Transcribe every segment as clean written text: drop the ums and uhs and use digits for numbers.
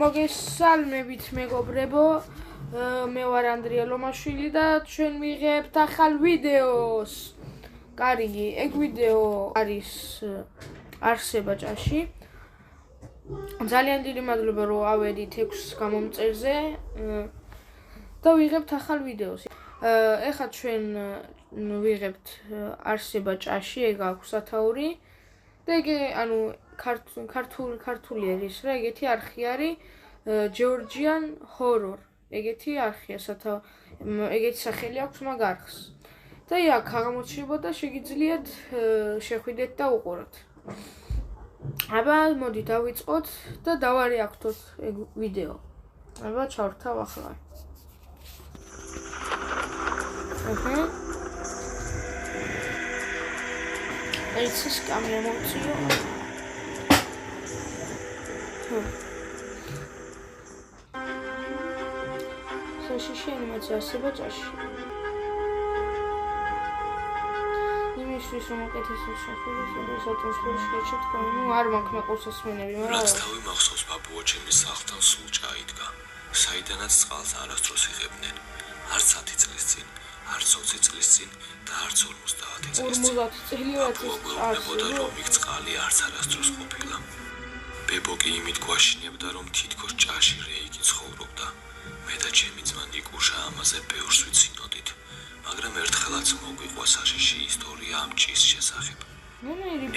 მოგესალმებით მეგობრებო, მე ვარ ანდრია ლომაშვილი და ჩვენ მივიღებთ ახალ ვიდეოს. კარგი, ეგ ვიდეო არის არსება ჭაში. ძალიან დიდი მადლობა რომ ავედით 6 გამომწერზე და ვიღებთ ახალ ვიდეოს. ეხლა ჩვენ ვიღებთ არსება ჭაში, ეგ აქვს სათაური და ეგ ანუ ქართული არის რა, ეგეთი არხი არის Georgian horror. ეგეთი არხია ეგეთი სახელი აქვს მაგ არხს. და აქ აღმოჩნდება და შეგიძლიათ შეხვიდეთ და უყუროთ. აბა მოდი დავიწყოთ და დავარეაქტოთ ეგ ვიდეო. აბა ჩავრთავ ახლა. ეს კამერა მოვწიო. საშიში ანიმაცია არსება ჭაში. იმისთვის რომ უკეთესი შეხვედრა სატրանსპორტში შეჩქო, არ მაქვს მეყურსასმენები, მაგრამ რაც თავი მახსოვს ბაბუო ჩემის სახლთან სულ ჩაიდგა. საიდანაც წყალს არასდროს იღებდნენ. არც 10 წლის წინ, არც 20 წლის წინ და არც 50 წლის წინ. 50 წელიწადს აბა რომ იქ წყალი არც არასდროს ყოფილა. ბებო კი იმით გვაშინებდა რომ თითქოს ჭაში რეიკი ცხოვრობდა. მე და ჩემი ძმა ნიკუშა ამაზე ბევრს ვიცინოდით, მაგრამ ერთხელაც მოგვიყვა საშიში ისტორია ამ ჭის შესახებ.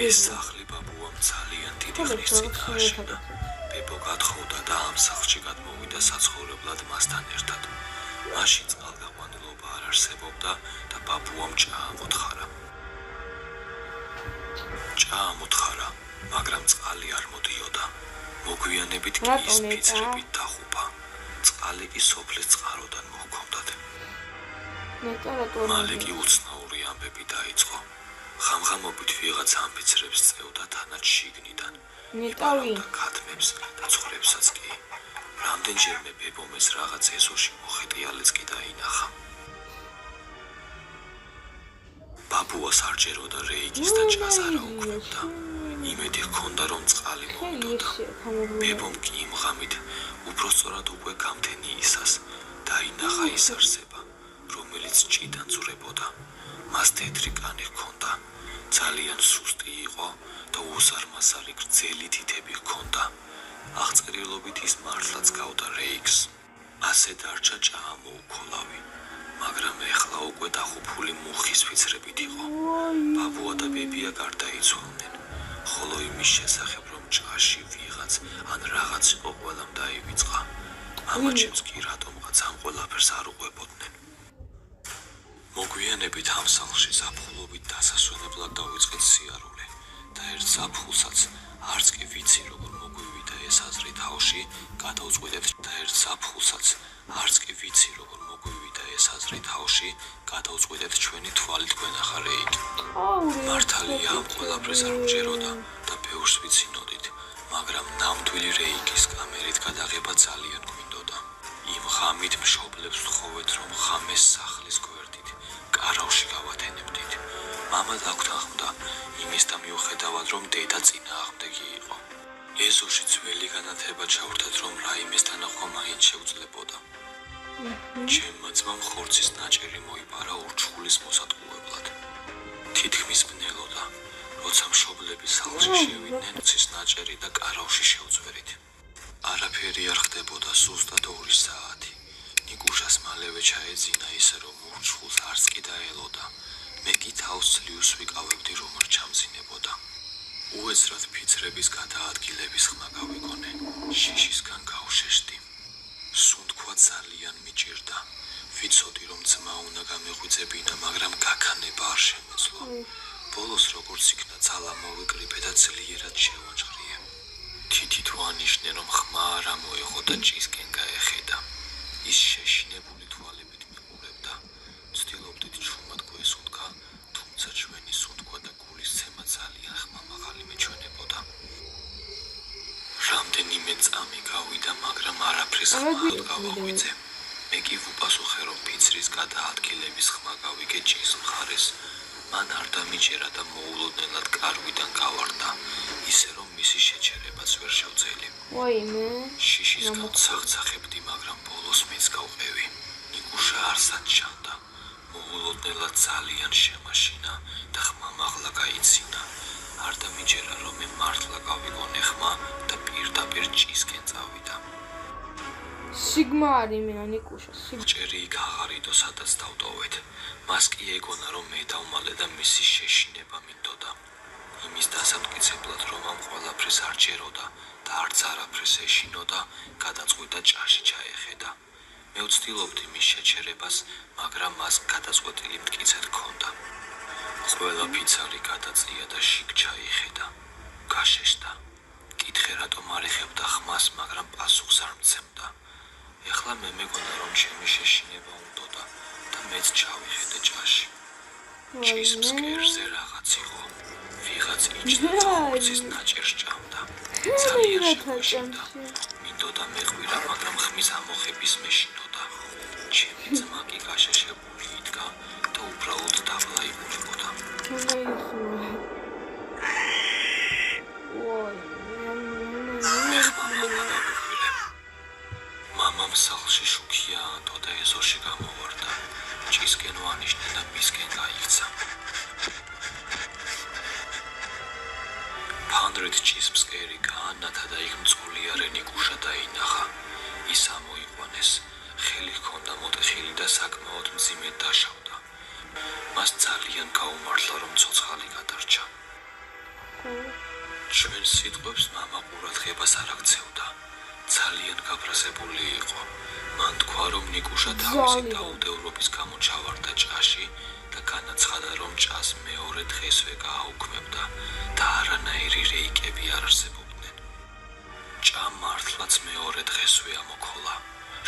ეს სახლი ბაბუამ ძალიან დიდი ხნის წინ ააშენა. ბებო გათხოვდა და ამ სახლში გადმოვიდა საცხოვრებლად მასთან ერთად. მაშინ წყალგაყვანილობა არ არსებობდა და ბაბუამ ჭაამოთხარა, მაგრამ წყალი არ მოდიოდა. მოგვიანებით კი ის ფიცრებით დახუპა. წყალი კი სოფლის წყაროდან მოჰქონდათ. მალე კი უცნაური ამბები დაიწყო. ხამხამობით ვიღაც ამბიცრებს წევდა თანაც შიგნიდან. იპარავდა ქათმებს და ცხვრებსაც კი. რამდენჯერმე ბებომეს რაღაც ეზოში მოხეტიალეც კი დაინახა. ბაბუას არ ჯეროდა რეიგის და ჭას არა უქმებდა. იმედი ჰქონდა რომ წყალი მოვიდოდა. ბებომ კი იმ ღამით უпроსწორად უკვე გამთენი ისას დაინახა ის არსება, რომელიც ჭიდან ძვრებოდა. მას თეთრი კანი ჰქონდა, ძალიან სუსტი იყო და უზარმაზარი გრძელი თითები ჰქონდა. აღწერილობით ის მართლაც გავდა რეიგს. ასე დარჩა ჭაამოუქოლავი, მაგრამ ეხლა უკვე დახუფული მუხის ფიცრებით იყო. ბაბუა და ბებია გარდაიცვალნენ, ხოლო იმის შესახებ რომ ჭაში ვიღაც ან რაღაც იყო ყველამ დაივიწყა. მამაჩემს კი რატომღაც ამ ყველაფერს არ უყვებოდნენ. მოგვიანებით ამ სახლში ზაფხულობით დასასვენებლად დავიწყეთ სიარული და ერთ ზაფხულსაც არც კი ვიცი როგორ მოგვივიდა ეს აზრი თავში, გადავწყვიტეთ ჩვენი თვალით გვენახა რეიკი. მართალია ამ ყველაფერს არ მჯეროდა და ბევრს ვიცინოდით, მაგრამ ნამდვილი რეიკის კამერით გადაღება ძალიან გვინდოდა. იმ ღამით მშობლებს ვთხოვეთ რომ ხამეს სახლის გვერდით კარავში გავათენებდით. მამა დაგთანხმდა იმის და მიუხედავად რომ დედა წინააღმდეგი იყო. ეზოში ძველი განათება ჩავრთეთ რომ რაიმეს თანახმა მაინც შეუძლებოდა. ჩემმა ძმამ ხორცის ნაჭერი მოიპარა ურჩხულის მოსატყუებლად. თითქმის ბნელოდა, როცა მშობლები სახლში შევიდნენ ხორცის ნაჭერი და კარავში შევწვერით. არაფერი არ ხდებოდა ზუსტად 2 საათი. ნიკუშას მალევე ჩაეძინა ისე რომ ურჩხულს არც კი დაელოდა. მე კი თავს ძლივს ვიკავებდი რომ არ ჩამძინებოდა. უეცრად ფიცრების გადაადგილების ხმა გავიგონე. შიშისგან გავშეშდი. სუნთქვა ძალიან მიჭირდა. ვიცოდი რომ ძმა უნდა გამეღვიძებინა, მაგრამ გაქანება არ შემეძლო. ბოლოს როგორც იქნა ძალა მოვიკრიბე და ძლიერად შევაჭრიე. თითით ვანიშნე რომ ხმა არ ამოეღო და ჭისკენ გაეხედა. ის შეშინებული თვალებით მიყურებდა. ცდილობდით ჩუმად გვესუნთქა, თუმცა ჩვენი სუნთქვა და გულისცემა ძალიან ხმამაღალი მეჩვენებოდა. რამდენიმე წამი გავიდა, მაგრამ არაფრის ხმა არ გავაღვიძე. მე კი ვუპასუხე რომ ფიცრის გადაადგილების ხმა გავიგე ჭის მხარეს. მან არ დამიჯერა და მოულოდნელად კარვიდან გავარდა, ისე რომ მისი შეჩერებაც ვერ შევძელი. ვაიმე. შიშის გავცახცახებდი, მაგრამ ბოლოს მეც გავყევი. ნიკუშა არსად ჩანდა. მოულოდნელად ძალიან შემაშინა და ხმამაღლა გაიცინა. არ დამიჯერა, რომ მე მართლა გავიგონე ხმა და პირდაპირ ჭისკენ წავიდა. სიგმა არის მენა ნიკუშა. ჭერი იქ აღარ იდო, სადაც დავტოვეთ. მას კი ეგონა, რომ მე დავმალე და მისი შეშინება მინდოდა. იმის დასამტკიცებლად, რომ ამ ყველაფრის არ ჯეროდა და არც არაფრის ეშინოდა, გადაწყვიტა ჭაში ჩაეხედა. მე ვცდილობდი მის შეჩერებას, მაგრამ მას გადაწყვეტილი მტკიცე ჰქონდა. ყველა ფიცარი გადაწია და შიგ ჩაიხედა. გაშეშდა. კითხე რატომ არ ეხებდა ხმას, მაგრამ პასუხს არ მცემდა. ეხლა მე მეგონა, რომ ჩემი შეშინება უნდოდა და მეც ჩავიხედე ჭაში. ჭის ფსკერზე რაღაც იყო. ვიღაც იჯდა წაუცის ნაჭერს ჭამდა. ძალიან შეგვეშინდა. მინდოდა მეყვირა, მაგრამ ხმის ამოხების მეშინოდა. ჩემი ძმა კი გაშეშებული იდგა და უბრალოდ დაბლა იბუნებოდა. მამამ სახლში შუქია ანდო და ეზოში გამოვარდა. ჭისკენ ვანიშნა და მისკენ გაიქცა. ფანდრეთ ჭის ფსკერი გაანათა და იქ მწოლიარე ნიკუშა დაინახა. ის ამოიყვანეს. ხელი ჰქონდა მოტეხილი და საკმაოდ მძიმედ დაშავდა. მას ძალიან გაუმართლა, რომ ცოცხალი გადარჩა. ჩვენ სიტყვებს მამა ყურადღებას არ აქცევდა. ძალიან გაბრაზებული იყო. მან თქვა, რომ ნიკუშა თავისი დაუდევრობის გამო ჩავარდა ჭაში და განაცხადა, რომ ჭას მეორე დღესვე გააუქმებდა და არანაირი რეიკები არ არსებობდნენ. ჭა მართლაც მეორე დღესვე ამოქოლა.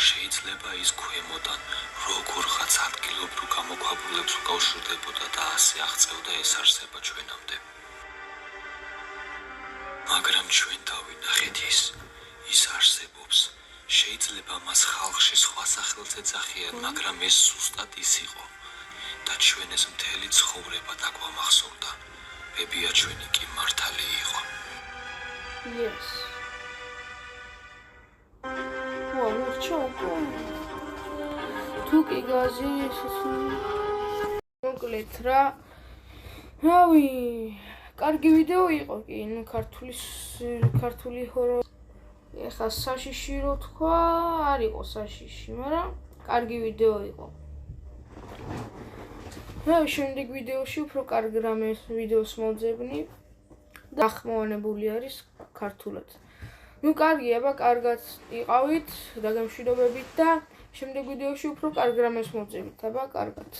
შეიძლება ის ქვემოდან როგორღაც ადგილობრივ გამოქვაბულებს უკავშირდებოდა და ასე აღწევდა ეს არსება ჩვენამდე. მაგრამ ჩვენ დავინახეთ ის არსებობს. შეიძლება მას ხალხში სხვა სახელს ეძახიან, მაგრამ ეს ზუსტად ის იყო და ჩვენ ეს მთელი ცხოვრება დაგვამახსოვრდა. ბებია ჩვენი კი მართალი იყო. Yes. თუ კი გაზიესოს მოკლედ რა. რავი, კარგი ვიდეო იყო კი, ნუ ქართული ჰორორი. ეხლა საშიში რო თქვა, არ იყო საშიში, მაგრამ კარგი ვიდეო იყო. რავი, შემდეგ ვიდეოში უფრო კარგ რამეს ვიდეოს მოძებნი და ახმოვანებული არის ქართულად. ნუ კარგი, აბა კარგად იყავით, დაგემშვიდობებით და შემდეგ ვიდეოში უფრო კარგ რამეს მოძებნით, აბა კარგად.